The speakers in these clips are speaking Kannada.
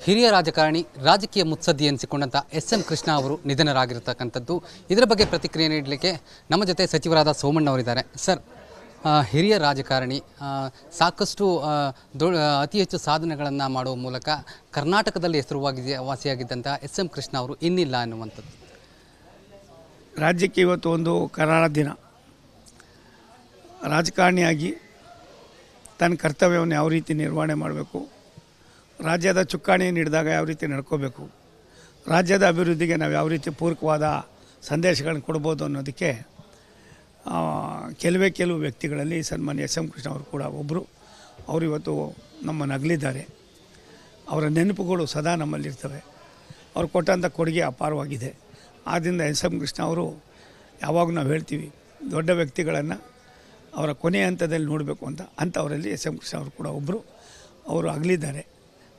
ಹಿರಿಯ ರಾಜಕಾರಣಿ ರಾಜಕೀಯ ಮುತ್ಸದ್ದಿ ಎನಿಸಿಕೊಂಡಂಥ ಎಸ್.ಎಂ. ಕೃಷ್ಣ ಅವರು ನಿಧನರಾಗಿರತಕ್ಕಂಥದ್ದು. ಇದರ ಬಗ್ಗೆ ಪ್ರತಿಕ್ರಿಯೆ ನೀಡಲಿಕ್ಕೆ ನಮ್ಮ ಜೊತೆ ಸಚಿವರಾದ ಸೋಮಣ್ಣ ಅವರಿದ್ದಾರೆ. ಸರ್, ಹಿರಿಯ ರಾಜಕಾರಣಿ ಸಾಕಷ್ಟು ಅತಿ ಹೆಚ್ಚು ಸಾಧನೆಗಳನ್ನು ಮಾಡುವ ಮೂಲಕ ಕರ್ನಾಟಕದಲ್ಲಿ ವಾಸಿಯಾಗಿದ್ದಂಥ ಎಸ್.ಎಂ. ಕೃಷ್ಣ ಅವರು ಇನ್ನಿಲ್ಲ ಅನ್ನುವಂಥದ್ದು. ರಾಜ್ಯಕ್ಕೆ ಇವತ್ತು ಒಂದು ಕರಾಳ ದಿನ. ರಾಜಕಾರಣಿಯಾಗಿ ತನ್ನ ಕರ್ತವ್ಯವನ್ನು ಯಾವ ರೀತಿ ನಿರ್ವಹಣೆ ಮಾಡಬೇಕು, ರಾಜ್ಯದ ಚುಕ್ಕಾಣಿಯನ್ನು ಹಿಡಿದಾಗ ಯಾವ ರೀತಿ ನಡ್ಕೋಬೇಕು, ರಾಜ್ಯದ ಅಭಿವೃದ್ಧಿಗೆ ನಾವು ಯಾವ ರೀತಿ ಪೂರಕವಾದ ಸಂದೇಶಗಳನ್ನು ಕೊಡ್ಬೋದು ಅನ್ನೋದಕ್ಕೆ ಕೆಲವು ವ್ಯಕ್ತಿಗಳಲ್ಲಿ ಸನ್ಮಾನ್ಯ ಎಸ್.ಎಂ. ಕೃಷ್ಣ ಅವರು ಕೂಡ ಒಬ್ಬರು. ಅವರು ಇವತ್ತು ನಮ್ಮನ್ನು ಅಗಲಿದ್ದಾರೆ. ಅವರ ನೆನಪುಗಳು ಸದಾ ನಮ್ಮಲ್ಲಿರ್ತವೆ. ಅವರು ಕೊಟ್ಟಂಥ ಕೊಡುಗೆ ಅಪಾರವಾಗಿದೆ. ಆದ್ದರಿಂದ ಎಸ್.ಎಂ. ಕೃಷ್ಣ ಅವರು ಯಾವಾಗ ನಾವು ಹೇಳ್ತೀವಿ, ದೊಡ್ಡ ವ್ಯಕ್ತಿಗಳನ್ನು ಅವರ ಕೊನೆಯ ಹಂತದಲ್ಲಿ ನೋಡಬೇಕು ಅಂಥವರಲ್ಲಿ ಎಸ್.ಎಂ. ಕೃಷ್ಣ ಅವರು ಕೂಡ ಒಬ್ಬರು. ಅವರು ಅಗಲಿದ್ದಾರೆ.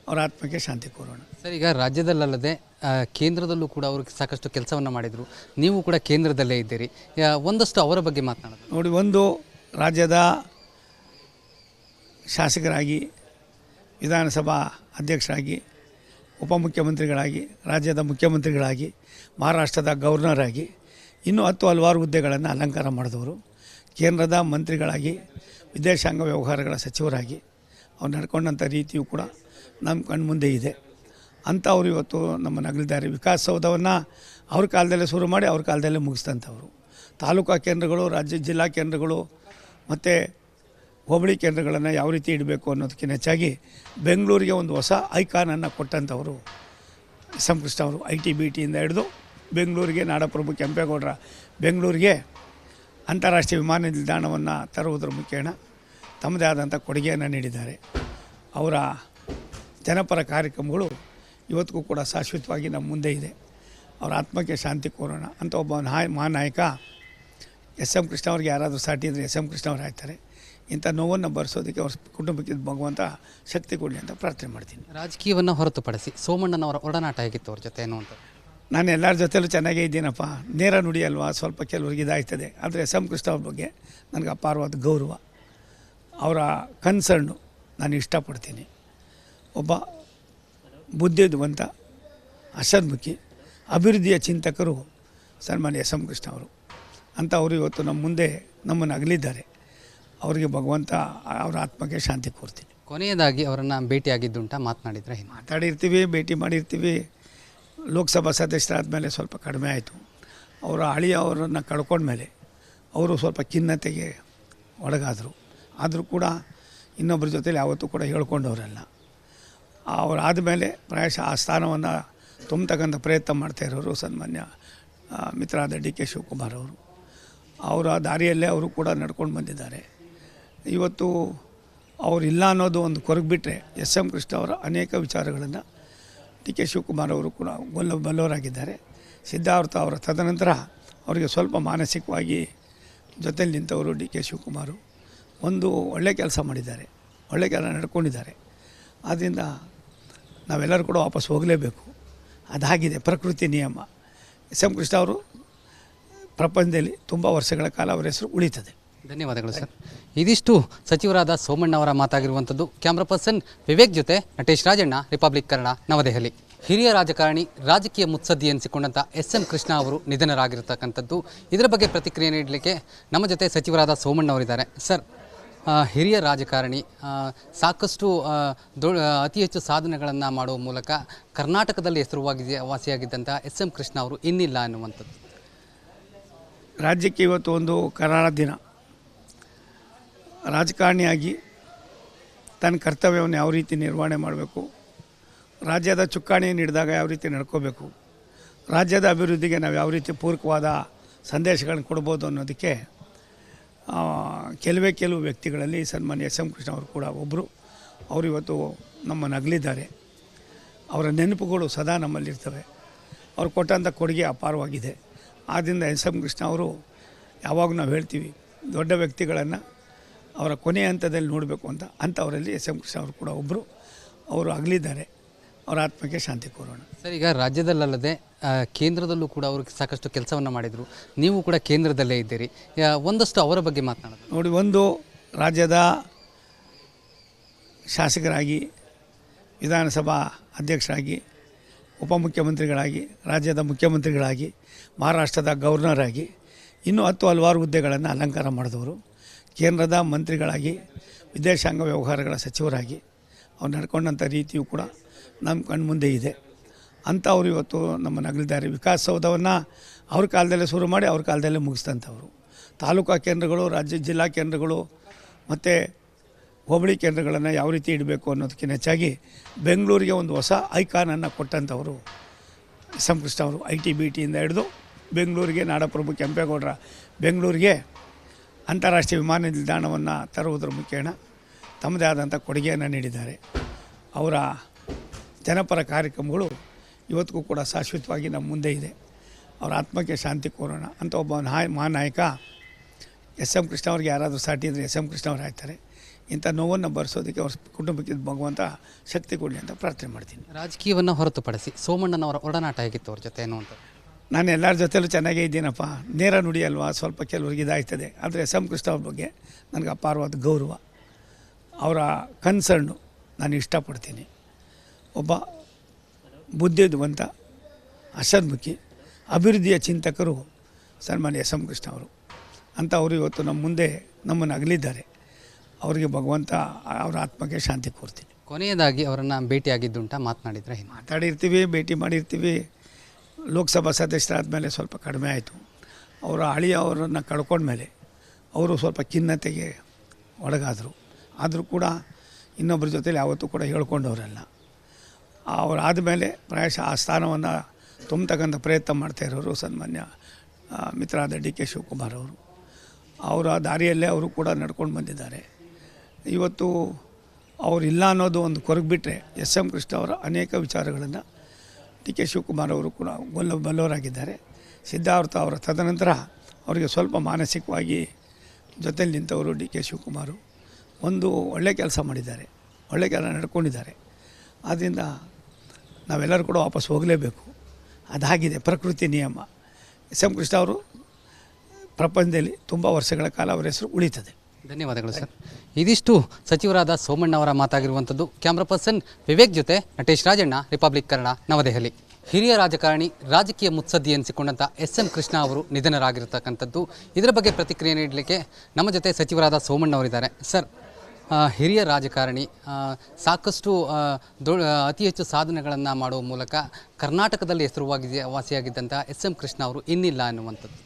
ಅವರ ಆತ್ಮಕ್ಕೆ ಶಾಂತಿ ಕೋರೋಣ. ಸರ್, ಈಗ ರಾಜ್ಯದಲ್ಲದೆ ಕೇಂದ್ರದಲ್ಲೂ ಕೂಡ ಅವರು ಸಾಕಷ್ಟು ಕೆಲಸವನ್ನು ಮಾಡಿದರು. ನೀವು ಕೂಡ ಕೇಂದ್ರದಲ್ಲೇ ಇದ್ದೀರಿ. ಒಂದಷ್ಟು ಅವರ ಬಗ್ಗೆ ಮಾತನಾಡೋದು ನೋಡಿ. ಒಂದು, ರಾಜ್ಯದ ಶಾಸಕರಾಗಿ, ವಿಧಾನಸಭಾ ಅಧ್ಯಕ್ಷರಾಗಿ, ಉಪಮುಖ್ಯಮಂತ್ರಿಗಳಾಗಿ, ರಾಜ್ಯದ ಮುಖ್ಯಮಂತ್ರಿಗಳಾಗಿ, ಮಹಾರಾಷ್ಟ್ರದ ಗವರ್ನರ್ ಆಗಿ ಇನ್ನೂ ಹಲವಾರು ಹುದ್ದೆಗಳನ್ನು ಅಲಂಕಾರ ಮಾಡಿದವರು. ಕೇಂದ್ರದ ಮಂತ್ರಿಗಳಾಗಿ, ವಿದೇಶಾಂಗ ವ್ಯವಹಾರಗಳ ಸಚಿವರಾಗಿ ಅವ್ರು ನಡ್ಕೊಂಡಂಥ ರೀತಿಯೂ ಕೂಡ ನಮ್ಮ ಕಣ್ಮುಂದೆ ಇದೆ. ಅಂಥವ್ರು ಇವತ್ತು ನಮ್ಮನ್ನು ಅಗಲಿದ್ದಾರೆ. ವಿಕಾಸಸೌಧವನ್ನು ಅವ್ರ ಕಾಲದಲ್ಲೇ ಶುರು ಮಾಡಿ ಅವ್ರ ಕಾಲದಲ್ಲೇ ಮುಗಿಸಿದಂಥವ್ರು. ತಾಲೂಕಾ ಕೇಂದ್ರಗಳು, ರಾಜ್ಯ ಜಿಲ್ಲಾ ಕೇಂದ್ರಗಳು ಮತ್ತು ಹೋಬಳಿ ಕೇಂದ್ರಗಳನ್ನು ಯಾವ ರೀತಿ ಇಡಬೇಕು ಅನ್ನೋದಕ್ಕಿಂತ ಹೆಚ್ಚಾಗಿ ಬೆಂಗಳೂರಿಗೆ ಒಂದು ಹೊಸ ಐಕಾನನ್ನು ಕೊಟ್ಟಂಥವರು ಎಸ್.ಎಂ. ಕೃಷ್ಣ ಅವರು. ITBTಯಿಂದ ಹಿಡಿದು ಬೆಂಗಳೂರಿಗೆ, ನಾಡಪ್ರಭು ಕೆಂಪೇಗೌಡರ ಬೆಂಗಳೂರಿಗೆ ಅಂತಾರಾಷ್ಟ್ರೀಯ ವಿಮಾನ ನಿಲ್ದಾಣವನ್ನು ತರುವುದರ ಮುಖೇನ ತಮ್ಮದೇ ಆದಂಥ ಕೊಡುಗೆಯನ್ನು ನೀಡಿದ್ದಾರೆ. ಅವರ ಜನಪರ ಕಾರ್ಯಕ್ರಮಗಳು ಇವತ್ತಿಗೂ ಕೂಡ ಶಾಶ್ವತವಾಗಿ ನಮ್ಮ ಮುಂದೆ ಇದೆ. ಅವರ ಆತ್ಮಕ್ಕೆ ಶಾಂತಿ ಕೋರೋಣ ಅಂತ ಒಬ್ಬ ಮಹಾನಾಯಕ ಎಸ್.ಎಂ. ಕೃಷ್ಣ ಅವ್ರಿಗೆ ಯಾರಾದರೂ ಸಾಟಿ ಅಂದರೆ ಎಸ್.ಎಂ. ಕೃಷ್ಣ ಅವರು ಆಗ್ತಾರೆ. ಇಂಥ ನೋವನ್ನು ಭರಿಸೋದಕ್ಕೆ ಅವ್ರ ಕುಟುಂಬಕ್ಕೆ ಭಗವಂತ ಶಕ್ತಿ ಕೊಡಲಿ ಅಂತ ಪ್ರಾರ್ಥನೆ ಮಾಡ್ತೀನಿ. ರಾಜಕೀಯವನ್ನು ಹೊರತುಪಡಿಸಿ ಸೋಮಣ್ಣನವರ ಒಡನಾಟ ಹೇಗಿತ್ತು ಅವ್ರ ಜೊತೆ ಅನ್ನುವಂಥ? ನಾನು ಎಲ್ಲರ ಜೊತೆಲೂ ಚೆನ್ನಾಗೇ ಇದ್ದೀನಪ್ಪ. ನೇರ ನುಡಿ ಅಲ್ವಾ, ಸ್ವಲ್ಪ ಕೆಲವರಿಗೆ ಇದಾಗ್ತದೆ. ಆದರೆ ಎಸ್.ಎಂ. ಕೃಷ್ಣ ಅವ್ರ ಬಗ್ಗೆ ನನಗೆ ಅಪಾರವಾದ ಗೌರವ, ಅವರ ಕನ್ಸರ್ನು ನಾನು ಇಷ್ಟಪಡ್ತೀನಿ. ಒಬ್ಬ ಬುದ್ಧಿವಂತ, ಅಸನ್ಮುಖಿ, ಅಭಿವೃದ್ಧಿಯ ಚಿಂತಕರು ಸನ್ಮಾನ್ಯ ಎಸ್.ಎಂ. ಕೃಷ್ಣ ಅವರು. ಅಂಥವರು ಇವತ್ತು ನಮ್ಮ ಮುಂದೆ ನಮ್ಮನ್ನು ಅಗಲಿದ್ದಾರೆ. ಅವರಿಗೆ ಭಗವಂತ ಅವರ ಆತ್ಮಕ್ಕೆ ಶಾಂತಿ ಕೋರ್ತೀನಿ. ಕೊನೆಯದಾಗಿ ಅವರನ್ನು ಭೇಟಿಯಾಗಿದ್ದುಂಟ, ಮಾತನಾಡಿದರೆ? ಮಾತಾಡಿರ್ತೀವಿ, ಭೇಟಿ ಮಾಡಿರ್ತೀವಿ. ಲೋಕಸಭಾ ಸದಸ್ಯರಾದ ಮೇಲೆ ಸ್ವಲ್ಪ ಕಡಿಮೆ ಆಯಿತು. ಅವರ ಅವರನ್ನು ಕಳ್ಕೊಂಡ್ಮೇಲೆ ಅವರು ಸ್ವಲ್ಪ ಖಿನ್ನತೆಗೆ ಒಳಗಾದರು. ಆದರೂ ಕೂಡ ಇನ್ನೊಬ್ಬರ ಜೊತೆಲಿ ಯಾವತ್ತೂ ಕೂಡ ಹೇಳ್ಕೊಂಡವರಲ್ಲ. ಅವರಾದ ಮೇಲೆ ಪ್ರಾಯಶಃ ಆ ಸ್ಥಾನವನ್ನು ತುಂಬತಕ್ಕಂಥ ಪ್ರಯತ್ನ ಮಾಡ್ತಾಯಿರೋರು ಸನ್ಮಾನ್ಯ ಮಿತ್ರರಾದ DK ಶಿವಕುಮಾರ್ ಅವರು. ಅವರ ದಾರಿಯಲ್ಲೇ ಅವರು ಕೂಡ ನಡ್ಕೊಂಡು ಬಂದಿದ್ದಾರೆ. ಇವತ್ತು ಅವರಿಲ್ಲ ಅನ್ನೋದು ಒಂದು ಕೊರಗ್ಬಿಟ್ರೆ ಎಸ್.ಎಂ. ಕೃಷ್ಣ ಅವರ ಅನೇಕ ವಿಚಾರಗಳನ್ನು DK ಶಿವಕುಮಾರ್ ಅವರು ಕೂಡ ಬಲ್ಲವರಾಗಿದ್ದಾರೆ. ಸಿದ್ಧಾರ್ಥ ಅವರ ತದನಂತರ ಅವರಿಗೆ ಸ್ವಲ್ಪ ಮಾನಸಿಕವಾಗಿ ಜೊತೆಲಿ ನಿಂತವರು DK ಶಿವಕುಮಾರು. ಒಂದು ಒಳ್ಳೆಯ ಕೆಲಸ ಮಾಡಿದ್ದಾರೆ, ಒಳ್ಳೆಯ ಕೆಲಸ ನಡ್ಕೊಂಡಿದ್ದಾರೆ. ಆದ್ದರಿಂದ ನಾವೆಲ್ಲರೂ ಕೂಡ ವಾಪಸ್ ಹೋಗಲೇಬೇಕು. ಅದಾಗಿದೆ ಪ್ರಕೃತಿ ನಿಯಮ. ಎಸ್.ಎಂ. ಕೃಷ್ಣ ಅವರು ಪ್ರಪಂಚದಲ್ಲಿ ತುಂಬ ವರ್ಷಗಳ ಕಾಲ ಅವರ ಹೆಸರು ಉಳಿತದೆ. ಧನ್ಯವಾದಗಳು ಸರ್. ಇದಿಷ್ಟು ಸಚಿವರಾದ ಸೋಮಣ್ಣ ಅವರ ಮಾತಾಗಿರುವಂಥದ್ದು. ಕ್ಯಾಮ್ರಾ ಪರ್ಸನ್ ವಿವೇಕ್ ಜೊತೆ ನಟೇಶ್ ರಾಜಣ್ಣ, ರಿಪಬ್ಲಿಕ್ ಕನ್ನಡ, ನವದೆಹಲಿ. ಹಿರಿಯ ರಾಜಕಾರಣಿ ರಾಜಕೀಯ ಮುತ್ಸದ್ದಿ ಎನಿಸಿಕೊಂಡಂಥ ಎಸ್.ಎಂ. ಕೃಷ್ಣ ಅವರು ನಿಧನರಾಗಿರತಕ್ಕಂಥದ್ದು. ಇದರ ಬಗ್ಗೆ ಪ್ರತಿಕ್ರಿಯೆ ನೀಡಲಿಕ್ಕೆ ನಮ್ಮ ಜೊತೆ ಸಚಿವರಾದ ಸೋಮಣ್ಣ ಅವರಿದ್ದಾರೆ. ಸರ್, ಹಿರಿಯ ರಾಜಕಾರಣಿ ಸಾಕಷ್ಟು ಅತಿ ಹೆಚ್ಚು ಸಾಧನೆಗಳನ್ನು ಮಾಡುವ ಮೂಲಕ ಕರ್ನಾಟಕದಲ್ಲಿ ವಾಸಿಯಾಗಿದ್ದಂಥ ಎಸ್.ಎಂ. ಕೃಷ್ಣ ಅವರು ಇನ್ನಿಲ್ಲ ಅನ್ನುವಂಥದ್ದು. ರಾಜ್ಯಕ್ಕೆ ಇವತ್ತು ಒಂದು ಕರಾಳ ದಿನ. ರಾಜಕಾರಣಿಯಾಗಿ ತನ್ನ ಕರ್ತವ್ಯವನ್ನು ಯಾವ ರೀತಿ ನಿರ್ವಹಣೆ ಮಾಡಬೇಕು, ರಾಜ್ಯದ ಚುಕ್ಕಾಣಿಯನ್ನು ಹಿಡಿದಾಗ ಯಾವ ರೀತಿ ನಡ್ಕೋಬೇಕು, ರಾಜ್ಯದ ಅಭಿವೃದ್ಧಿಗೆ ನಾವು ಯಾವ ರೀತಿ ಪೂರಕವಾದ ಸಂದೇಶಗಳನ್ನು ಕೊಡ್ಬೋದು ಅನ್ನೋದಕ್ಕೆ ಕೆಲವು ವ್ಯಕ್ತಿಗಳಲ್ಲಿ ಸನ್ಮಾನ್ಯ ಎಸ್.ಎಂ. ಕೃಷ್ಣ ಅವರು ಕೂಡ ಒಬ್ಬರು. ಅವರು ಇವತ್ತು ನಮ್ಮನ್ನು ಅಗಲಿದ್ದಾರೆ. ಅವರ ನೆನಪುಗಳು ಸದಾ ನಮ್ಮಲ್ಲಿರ್ತವೆ. ಅವರು ಕೊಟ್ಟಂಥ ಕೊಡುಗೆ ಅಪಾರವಾಗಿದೆ. ಆದ್ದರಿಂದ ಎಸ್.ಎಂ. ಕೃಷ್ಣ ಅವರು ಯಾವಾಗ ನಾವು ಹೇಳ್ತೀವಿ, ದೊಡ್ಡ ವ್ಯಕ್ತಿಗಳನ್ನು ಅವರ ಕೊನೆಯ ಹಂತದಲ್ಲಿ ನೋಡಬೇಕು ಅಂಥವರಲ್ಲಿ ಎಸ್.ಎಂ. ಕೃಷ್ಣ ಅವರು ಕೂಡ ಒಬ್ಬರು. ಅವರು ಅಗಲಿದ್ದಾರೆ. ಅವರ ಆತ್ಮಕ್ಕೆ ಶಾಂತಿ ಕೋರೋಣ. ಸರ್, ಈಗ ರಾಜ್ಯದಲ್ಲದೆ ಕೇಂದ್ರದಲ್ಲೂ ಕೂಡ ಅವರು ಸಾಕಷ್ಟು ಕೆಲಸವನ್ನು ಮಾಡಿದರು. ನೀವು ಕೂಡ ಕೇಂದ್ರದಲ್ಲೇ ಇದ್ದೀರಿ. ಒಂದಷ್ಟು ಅವರ ಬಗ್ಗೆ ಮಾತನಾಡೋದು ನೋಡಿ. ಒಂದು, ರಾಜ್ಯದ ಶಾಸಕರಾಗಿ, ವಿಧಾನಸಭಾ ಅಧ್ಯಕ್ಷರಾಗಿ, ಉಪಮುಖ್ಯಮಂತ್ರಿಗಳಾಗಿ, ರಾಜ್ಯದ ಮುಖ್ಯಮಂತ್ರಿಗಳಾಗಿ, ಮಹಾರಾಷ್ಟ್ರದ ಗವರ್ನರ್ ಆಗಿ ಇನ್ನೂ ಹಲವಾರು ಹುದ್ದೆಗಳನ್ನು ಅಲಂಕಾರ ಮಾಡಿದವರು. ಕೇಂದ್ರದ ಮಂತ್ರಿಗಳಾಗಿ, ವಿದೇಶಾಂಗ ವ್ಯವಹಾರಗಳ ಸಚಿವರಾಗಿ ಅವ್ರು ನಡ್ಕೊಂಡಂಥ ರೀತಿಯೂ ಕೂಡ ನಮ್ಮ ಕಣ್ಮುಂದೆ ಇದೆ. ಅಂಥವ್ರು ಇವತ್ತು ನಮ್ಮನ್ನು ಅಗಲಿದ್ದಾರೆ. ವಿಕಾಸಸೌಧವನ್ನು ಅವ್ರ ಕಾಲದಲ್ಲೇ ಶುರು ಮಾಡಿ ಅವ್ರ ಕಾಲದಲ್ಲೇ ಮುಗಿಸಿದಂಥವ್ರು. ತಾಲೂಕಾ ಕೇಂದ್ರಗಳು, ರಾಜ್ಯ ಜಿಲ್ಲಾ ಕೇಂದ್ರಗಳು ಮತ್ತು ಹೋಬಳಿ ಕೇಂದ್ರಗಳನ್ನು ಯಾವ ರೀತಿ ಇಡಬೇಕು ಅನ್ನೋದಕ್ಕಿಂತ ಹೆಚ್ಚಾಗಿ ಬೆಂಗಳೂರಿಗೆ ಒಂದು ಹೊಸ ಐಕಾನನ್ನು ಕೊಟ್ಟಂಥವರು ಎಸ್ ಎಂ ಕೃಷ್ಣ ಅವರು. IT-BT ಇಂದ ಹಿಡಿದು ಬೆಂಗಳೂರಿಗೆ ನಾಡಪ್ರಭು ಕೆಂಪೇಗೌಡರ ಬೆಂಗಳೂರಿಗೆ ಅಂತಾರಾಷ್ಟ್ರೀಯ ವಿಮಾನ ನಿಲ್ದಾಣವನ್ನು ತರುವುದರ ಮುಖೇನ ತಮ್ಮದೇ ಆದಂಥ ಕೊಡುಗೆಯನ್ನು ನೀಡಿದ್ದಾರೆ. ಅವರ ಜನಪರ ಕಾರ್ಯಕ್ರಮಗಳು ಇವತ್ತಿಗೂ ಕೂಡ ಶಾಶ್ವತವಾಗಿ ನಮ್ಮ ಮುಂದೆ ಇದೆ. ಅವರ ಆತ್ಮಕ್ಕೆ ಶಾಂತಿ ಕೋರೋಣ ಅಂತ ಒಬ್ಬ ಮಹಾನಾಯಕ ಎಸ್ ಎಂ ಕೃಷ್ಣ ಅವ್ರಿಗೆ ಯಾರಾದರೂ ಸಾಟಿ ಅಂದರೆ ಎಸ್ ಎಂ ಕೃಷ್ಣ ಅವ್ರು ಆಗ್ತಾರೆ. ಇಂಥ ನೋವನ್ನು ಭರಿಸೋದಕ್ಕೆ ಅವ್ರ ಕುಟುಂಬಕ್ಕೆ ಭಗವಂತ ಶಕ್ತಿ ಕೊಡಲಿ ಅಂತ ಪ್ರಾರ್ಥನೆ ಮಾಡ್ತೀನಿ. ರಾಜಕೀಯವನ್ನು ಹೊರತುಪಡಿಸಿ ಸೋಮಣ್ಣನವರ ಒಡನಾಟ ಹೇಗಿತ್ತು ಅವ್ರ ಜೊತೆ ಅನ್ನುವಂಥ? ನಾನು ಎಲ್ಲರ ಜೊತೆಲೂ ಚೆನ್ನಾಗೇ ಇದ್ದೀನಪ್ಪ. ನೇರ ನುಡಿ ಅಲ್ವಾ, ಸ್ವಲ್ಪ ಕೆಲವ್ರಿಗೆ ಇದಾಗ್ತದೆ. ಆದರೆ ಎಸ್ ಎಂ ಕೃಷ್ಣ ಅವ್ರ ಬಗ್ಗೆ ನನಗೆ ಅಪಾರವಾದ ಗೌರವ, ಅವರ ಕನ್ಸರ್ನು ನಾನು ಇಷ್ಟಪಡ್ತೀನಿ. ಒಬ್ಬ ಬುದ್ಧಿವಂತ, ಹಸನ್ಮುಖಿ, ಅಭಿವೃದ್ಧಿಯ ಚಿಂತಕರು ಸನ್ಮಾನ್ಯ ಎಸ್ ಎಂ ಕೃಷ್ಣ ಅವರು. ಅಂಥವರು ಇವತ್ತು ನಮ್ಮ ಮುಂದೆ ನಮ್ಮನ್ನು ಅಗಲಿದ್ದಾರೆ. ಅವರಿಗೆ ಭಗವಂತ ಅವರ ಆತ್ಮಕ್ಕೆ ಶಾಂತಿ ಕೋರ್ತೀನಿ. ಕೊನೆಯದಾಗಿ ಅವರನ್ನು ಭೇಟಿಯಾಗಿದ್ದುಂಟ, ಮಾತನಾಡಿದರೆ? ಮಾತಾಡಿರ್ತೀವಿ, ಭೇಟಿ ಮಾಡಿರ್ತೀವಿ. ಲೋಕಸಭಾ ಸದಸ್ಯರಾದಮೇಲೆ ಸ್ವಲ್ಪ ಕಡಿಮೆ ಆಯಿತು. ಅವರ ಅವರನ್ನು ಕಳ್ಕೊಂಡ್ಮೇಲೆ ಅವರು ಸ್ವಲ್ಪ ಖಿನ್ನತೆಗೆ ಒಳಗಾದರು. ಆದರೂ ಕೂಡ ಇನ್ನೊಬ್ಬರ ಜೊತೆಲಿ ಯಾವತ್ತೂ ಕೂಡ ಹೇಳ್ಕೊಂಡವರಲ್ಲ. ಅವರಾದಮೇಲೆ ಪ್ರಾಯಶಃ ಆ ಸ್ಥಾನವನ್ನು ತುಂಬತಕ್ಕಂಥ ಪ್ರಯತ್ನ ಮಾಡ್ತಾಯಿರೋರು ಸನ್ಮಾನ್ಯ ಮಿತ್ರರಾದ DK ಶಿವಕುಮಾರ್ ಅವರು. ಅವರ ದಾರಿಯಲ್ಲೇ ಅವರು ಕೂಡ ನಡ್ಕೊಂಡು ಬಂದಿದ್ದಾರೆ. ಇವತ್ತು ಅವರಿಲ್ಲ ಅನ್ನೋದು ಒಂದು ಕೊರಗಿಬಿಟ್ರೆ ಎಸ್ ಎಂ ಕೃಷ್ಣ ಅವರ ಅನೇಕ ವಿಚಾರಗಳನ್ನು DK ಶಿವಕುಮಾರ್ ಅವರು ಕೂಡ ಬಲ್ಲವರಾಗಿದ್ದಾರೆ. ಸಿದ್ಧಾರ್ಥ ಅವರ ತದನಂತರ ಅವರಿಗೆ ಸ್ವಲ್ಪ ಮಾನಸಿಕವಾಗಿ ಜೊತೆಲಿ ನಿಂತವರು DK ಶಿವಕುಮಾರು. ಒಂದು ಒಳ್ಳೆಯ ಕೆಲಸ ಮಾಡಿದ್ದಾರೆ, ಒಳ್ಳೆಯ ಕೆಲಸ ನಡ್ಕೊಂಡಿದ್ದಾರೆ. ಆದ್ದರಿಂದ ನಾವೆಲ್ಲರೂ ಕೂಡ ವಾಪಸ್ ಹೋಗಲೇಬೇಕು. ಅದಾಗಿದೆ ಪ್ರಕೃತಿ ನಿಯಮ. ಎಸ್ ಎಂ ಕೃಷ್ಣ ಅವರು ಪ್ರಪಂಚದಲ್ಲಿ ತುಂಬ ವರ್ಷಗಳ ಕಾಲ ಅವರ ಹೆಸರು ಉಳಿತದೆ. ಧನ್ಯವಾದಗಳು ಸರ್. ಇದಿಷ್ಟು ಸಚಿವರಾದ ಸೋಮಣ್ಣವರ ಮಾತಾಗಿರುವಂಥದ್ದು. ಕ್ಯಾಮ್ರಾ ಪರ್ಸನ್ ವಿವೇಕ್ ಜೊತೆ ನಟೇಶ್ ರಾಜಣ್ಣ, ರಿಪಬ್ಲಿಕ್ ಕನ್ನಡ, ನವದೆಹಲಿ. ಹಿರಿಯ ರಾಜಕಾರಣಿ, ರಾಜಕೀಯ ಮುತ್ಸದ್ದಿ ಎನಿಸಿಕೊಂಡಂಥ ಎಸ್ ಎಂ ಕೃಷ್ಣ ಅವರು ನಿಧನರಾಗಿರ್ತಕ್ಕಂಥದ್ದು. ಇದರ ಬಗ್ಗೆ ಪ್ರತಿಕ್ರಿಯೆ ನೀಡಲಿಕ್ಕೆ ನಮ್ಮ ಜೊತೆ ಸಚಿವರಾದ ಸೋಮಣ್ಣವರಿದ್ದಾರೆ. ಸರ್, ಹಿರಿಯ ರಾಜಕಾರಣಿ, ಸಾಕಷ್ಟು ಅತಿ ಹೆಚ್ಚು ಸಾಧನೆಗಳನ್ನು ಮಾಡುವ ಮೂಲಕ ಕರ್ನಾಟಕದಲ್ಲಿ ವಾಸಿಯಾಗಿದ್ದಂಥ ಎಸ್ ಎಂ ಕೃಷ್ಣ ಅವರು ಇನ್ನಿಲ್ಲ ಅನ್ನುವಂಥದ್ದು.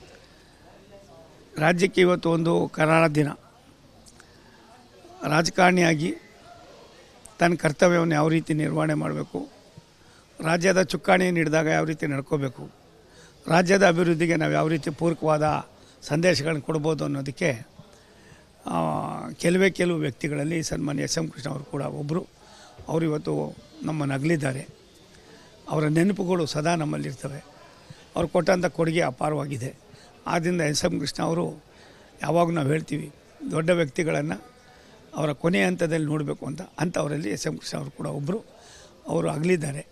ರಾಜ್ಯಕ್ಕೆ ಇವತ್ತು ಒಂದು ಕರಾಳ ದಿನ. ರಾಜಕಾರಣಿಯಾಗಿ ತನ್ನ ಕರ್ತವ್ಯವನ್ನು ಯಾವ ರೀತಿ ನಿರ್ವಹಣೆ ಮಾಡಬೇಕು, ರಾಜ್ಯದ ಚುಕ್ಕಾಣಿಯನ್ನು ಹಿಡಿದಾಗ ಯಾವ ರೀತಿ ನಡ್ಕೋಬೇಕು, ರಾಜ್ಯದ ಅಭಿವೃದ್ಧಿಗೆ ನಾವು ಯಾವ ರೀತಿ ಪೂರಕವಾದ ಸಂದೇಶಗಳನ್ನು ಕೊಡ್ಬೋದು ಅನ್ನೋದಕ್ಕೆ ಕೆಲವು ವ್ಯಕ್ತಿಗಳಲ್ಲಿ ಸನ್ಮಾನ್ಯ ಎಸ್ ಎಂ ಕೃಷ್ಣ ಅವರು ಕೂಡ ಒಬ್ಬರು. ಅವರು ಇವತ್ತು ನಮ್ಮನ್ನು ಅಗಲಿದ್ದಾರೆ. ಅವರ ನೆನಪುಗಳು ಸದಾ ನಮ್ಮಲ್ಲಿರ್ತವೆ. ಅವ್ರು ಕೊಟ್ಟಂಥ ಕೊಡುಗೆ ಅಪಾರವಾಗಿದೆ. ಆದ್ದರಿಂದ ಎಸ್ ಎಂ ಕೃಷ್ಣ ಅವರು ಯಾವಾಗ ನಾವು ಹೇಳ್ತೀವಿ, ದೊಡ್ಡ ವ್ಯಕ್ತಿಗಳನ್ನು ಅವರ ಕೊನೆಯ ಹಂತದಲ್ಲಿ ನೋಡಬೇಕು ಅಂತ. ಅಂಥವರಲ್ಲಿ ಎಸ್ ಎಂ ಕೃಷ್ಣ ಅವರು ಕೂಡ ಒಬ್ಬರು. ಅವರು ಅಗಲಿದ್ದಾರೆ.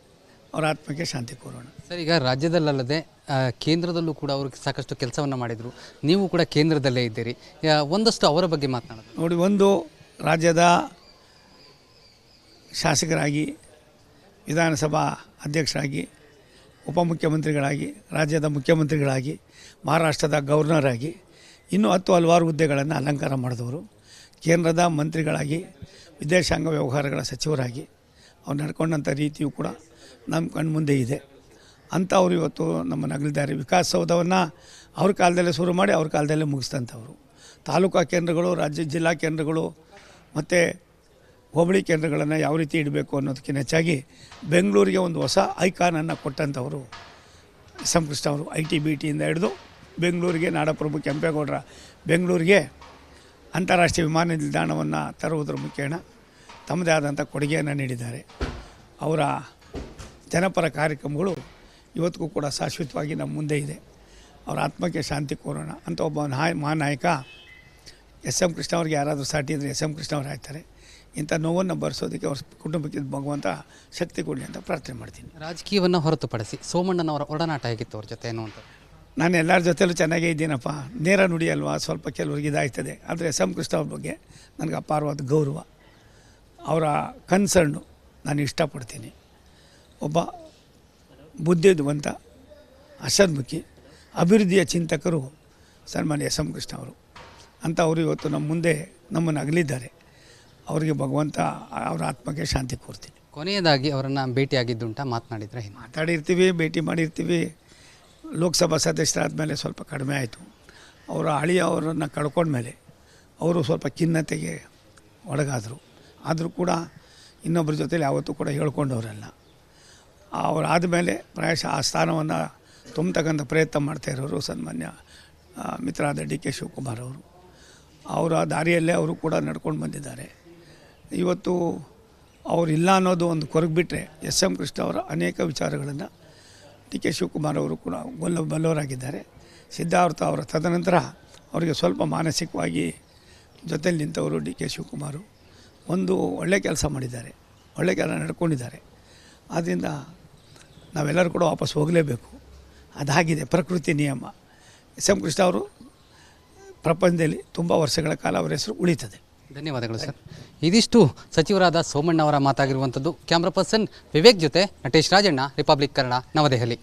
ಅವರ ಆತ್ಮಕ್ಕೆ ಶಾಂತಿ ಕೋರೋಣ. ಸರ್, ಈಗ ರಾಜ್ಯದಲ್ಲದೆ ಕೇಂದ್ರದಲ್ಲೂ ಕೂಡ ಅವರು ಸಾಕಷ್ಟು ಕೆಲಸವನ್ನು ಮಾಡಿದರು. ನೀವು ಕೂಡ ಕೇಂದ್ರದಲ್ಲೇ ಇದ್ದೀರಿ. ಒಂದಷ್ಟು ಅವರ ಬಗ್ಗೆ ಮಾತನಾಡೋದು ನೋಡಿ. ಒಂದು ರಾಜ್ಯದ ಶಾಸಕರಾಗಿ, ವಿಧಾನಸಭಾ ಅಧ್ಯಕ್ಷರಾಗಿ, ಉಪಮುಖ್ಯಮಂತ್ರಿಗಳಾಗಿ, ರಾಜ್ಯದ ಮುಖ್ಯಮಂತ್ರಿಗಳಾಗಿ, ಮಹಾರಾಷ್ಟ್ರದ ಗವರ್ನರ್ ಆಗಿ ಇನ್ನೂ ಹಲವಾರು ಹುದ್ದೆಗಳನ್ನು ಅಲಂಕಾರ ಮಾಡಿದವರು. ಕೇಂದ್ರದ ಮಂತ್ರಿಗಳಾಗಿ, ವಿದೇಶಾಂಗ ವ್ಯವಹಾರಗಳ ಸಚಿವರಾಗಿ ಅವ್ರು ನಡ್ಕೊಂಡಂಥ ರೀತಿಯೂ ಕೂಡ ನಮ್ಮ ಕಣ್ಮುಂದೆ ಇದೆ. ಅಂಥವ್ರು ಇವತ್ತು ನಮ್ಮನ್ನು ಅಗಲಿದ್ದಾರೆ. ವಿಕಾಸಸೌಧವನ್ನು ಅವ್ರ ಕಾಲದಲ್ಲೇ ಶುರು ಮಾಡಿ ಅವ್ರ ಕಾಲದಲ್ಲೇ ಮುಗಿಸಿದಂಥವ್ರು. ತಾಲೂಕಾ ಕೇಂದ್ರಗಳು, ರಾಜ್ಯ ಜಿಲ್ಲಾ ಕೇಂದ್ರಗಳು ಮತ್ತು ಹೋಬಳಿ ಕೇಂದ್ರಗಳನ್ನು ಯಾವ ರೀತಿ ಇಡಬೇಕು ಅನ್ನೋದಕ್ಕಿಂತ ಹೆಚ್ಚಾಗಿ ಬೆಂಗಳೂರಿಗೆ ಒಂದು ಹೊಸ ಐಕಾನನ್ನು ಕೊಟ್ಟಂಥವರು ಎಸ್ ಎಂ ಕೃಷ್ಣ ಅವರು. IT-BT ಇಂದ ಹಿಡಿದು ಬೆಂಗಳೂರಿಗೆ ನಾಡಪ್ರಭು ಕೆಂಪೇಗೌಡರ ಬೆಂಗಳೂರಿಗೆ ಅಂತಾರಾಷ್ಟ್ರೀಯ ವಿಮಾನ ನಿಲ್ದಾಣವನ್ನು ತರುವುದರ ಮುಖೇನ ತಮ್ಮದೇ ಆದಂಥ ಕೊಡುಗೆಯನ್ನು ನೀಡಿದ್ದಾರೆ. ಅವರ ಜನಪರ ಕಾರ್ಯಕ್ರಮಗಳು ಇವತ್ತಿಗೂ ಕೂಡ ಶಾಶ್ವತವಾಗಿ ನಮ್ಮ ಮುಂದೆ ಇದೆ. ಅವರ ಆತ್ಮಕ್ಕೆ ಶಾಂತಿ ಕೋರೋಣ ಅಂತ ಒಬ್ಬ ಮಹಾನಾಯಕ ಎಸ್ ಎಂ ಕೃಷ್ಣ ಅವ್ರಿಗೆ ಯಾರಾದರೂ ಸಾಟಿ ಅಂದರೆ ಎಸ್ ಎಂ ಕೃಷ್ಣ ಅವ್ರು ಆಗ್ತಾರೆ. ಇಂಥ ನೋವನ್ನು ಭರಿಸೋದಕ್ಕೆ ಅವ್ರ ಕುಟುಂಬಕ್ಕೆ ಭಗವಂತ ಶಕ್ತಿ ಕೊಡಲಿ ಅಂತ ಪ್ರಾರ್ಥನೆ ಮಾಡ್ತೀನಿ. ರಾಜಕೀಯವನ್ನು ಹೊರತುಪಡಿಸಿ ಸೋಮಣ್ಣನವರ ಒಡನಾಟ ಹೇಗಿತ್ತು ಅವ್ರ ಜೊತೆ ಅನ್ನುವಂಥದ್ದು? ನಾನು ಎಲ್ಲರ ಜೊತೆಲೂ ಚೆನ್ನಾಗೇ ಇದ್ದೀನಪ್ಪ. ನೇರ ನುಡಿ ಅಲ್ವಾ, ಸ್ವಲ್ಪ ಕೆಲವ್ರಿಗೆ ಇದಾಗ್ತದೆ. ಆದರೆ ಎಸ್ ಎಂ ಕೃಷ್ಣ ಅವ್ರ ಬಗ್ಗೆ ನನಗೆ ಅಪಾರವಾದ ಗೌರವ, ಅವರ ಕನ್ಸರ್ನು ನಾನು ಇಷ್ಟಪಡ್ತೀನಿ. ಒಬ್ಬ ಬುದ್ಧಿವಂತ, ಹಸನ್ಮುಖಿ, ಅಭಿವೃದ್ಧಿಯ ಚಿಂತಕರು ಸನ್ಮಾನ್ಯ ಎಸ್ ಎಂ ಕೃಷ್ಣ ಅವರು. ಅಂಥವರು ಇವತ್ತು ನಮ್ಮ ಮುಂದೆ ನಮ್ಮನ್ನು ಅಗಲಿದ್ದಾರೆ. ಅವರಿಗೆ ಭಗವಂತ ಅವರ ಆತ್ಮಕ್ಕೆ ಶಾಂತಿ ಕೋರ್ತೀನಿ. ಕೊನೆಯದಾಗಿ ಅವರನ್ನು ಭೇಟಿಯಾಗಿದ್ದುಂಟ, ಮಾತನಾಡಿದರೆ ಏನು? ಮಾತಾಡಿರ್ತೀವಿ, ಭೇಟಿ ಮಾಡಿರ್ತೀವಿ. ಲೋಕಸಭಾ ಸದಸ್ಯರಾದಮೇಲೆ ಸ್ವಲ್ಪ ಕಡಿಮೆ ಆಯಿತು. ಅವರ ಅಳಿಯ ಅವರನ್ನು ಕಳ್ಕೊಂಡ್ಮೇಲೆ ಅವರು ಸ್ವಲ್ಪ ಖಿನ್ನತೆಗೆ ಒಳಗಾದರು. ಆದರೂ ಕೂಡ ಇನ್ನೊಬ್ಬರ ಜೊತೆಲಿ ಯಾವತ್ತೂ ಕೂಡ ಹೇಳ್ಕೊಂಡವರಲ್ಲ. ಅವರು ಆದಮೇಲೆ ಪ್ರಾಯಶಃ ಆ ಸ್ಥಾನವನ್ನು ತುಂಬತಕ್ಕಂಥ ಪ್ರಯತ್ನ ಮಾಡ್ತಾ ಇರೋರು ಸನ್ಮಾನ್ಯ ಮಿತ್ರರಾದ ಡಿ ಕೆ ಶಿವಕುಮಾರ್ ಅವರು. ಅವರ ದಾರಿಯಲ್ಲೇ ಅವರು ಕೂಡ ನಡ್ಕೊಂಡು ಬಂದಿದ್ದಾರೆ. ಇವತ್ತು ಅವರಿಲ್ಲ ಅನ್ನೋದು ಒಂದು ಕೊರಗ್ಬಿಟ್ರೆ ಎಸ್ ಎಂ ಕೃಷ್ಣ ಅವರ ಅನೇಕ ವಿಚಾರಗಳನ್ನು ಡಿ ಕೆ ಶಿವಕುಮಾರ್ ಅವರು ಕೂಡ ಬಲ್ಲವರಾಗಿದ್ದಾರೆ. ಸಿದ್ಧಾರ್ಥ ಅವರ ತದನಂತರ ಅವರಿಗೆ ಸ್ವಲ್ಪ ಮಾನಸಿಕವಾಗಿ ಜೊತೆಲಿ ನಿಂತವರು ಡಿ ಕೆ ಶಿವಕುಮಾರು. ಒಂದು ಒಳ್ಳೆ ಕೆಲಸ ಮಾಡಿದ್ದಾರೆ, ಒಳ್ಳೆ ಕೆಲಸ ನಡ್ಕೊಂಡಿದ್ದಾರೆ. ಆದ್ದರಿಂದ ನಾವೆಲ್ಲರೂ ಕೂಡ ವಾಪಸ್ ಹೋಗಲೇಬೇಕು. ಅದಾಗಿದೆ ಪ್ರಕೃತಿ ನಿಯಮ. ಎಸ್ ಎಂ ಕೃಷ್ಣ ಅವರು ಪ್ರಪಂಚದಲ್ಲಿ ತುಂಬ ವರ್ಷಗಳ ಕಾಲ ಅವರ ಹೆಸರು ಉಳಿತದೆ. ಧನ್ಯವಾದಗಳು ಸರ್. ಇದಿಷ್ಟು ಸಚಿವರಾದ ಸೋಮಣ್ಣ ಅವರ ಮಾತಾಗಿರುವಂಥದ್ದು. ಕ್ಯಾಮ್ರಾ ಪರ್ಸನ್ ವಿವೇಕ್ ಜೊತೆ ನಟೇಶ್ ರಾಜಣ್ಣ, ರಿಪಬ್ಲಿಕ್ ಕನ್ನಡ, ನವದೆಹಲಿ.